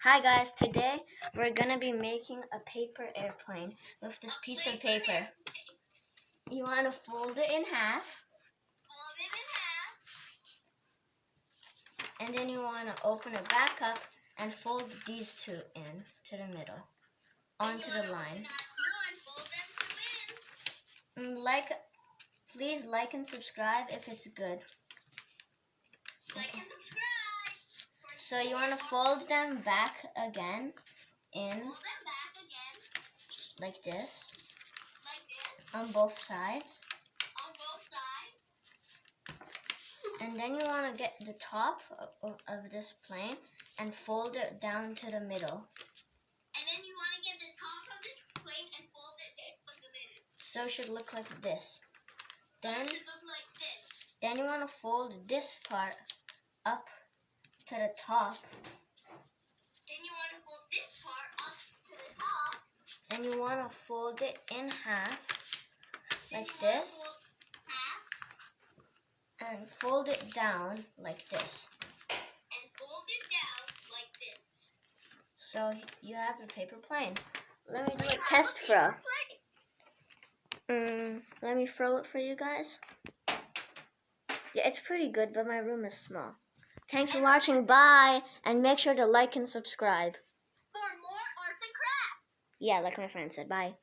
Hi guys, today we're gonna be making a paper airplane with this piece of paper. You wanna fold it in half. And then you wanna open it back up and fold these two in to the middle, onto the line. Please like and subscribe if it's good. Like and subscribe. So you wanna fold them back again in like this. On both sides. And then you want to get the top of this plane and fold it down to the middle. And then you want to get the top of this plane and fold it in the middle. So it should look like this. Then it should look like this. Then you want to fold this part up to the top. Then you want to fold this part up to the top. And you want to fold it in half, like this. And fold it down like this. And fold it down like this. So you have the paper plane. Let me do a test throw. Let me throw it for you guys. Yeah, it's pretty good, but my room is small. Thanks for watching. Bye. And make sure to like and subscribe. For more arts and crafts. Yeah, like my friend said. Bye.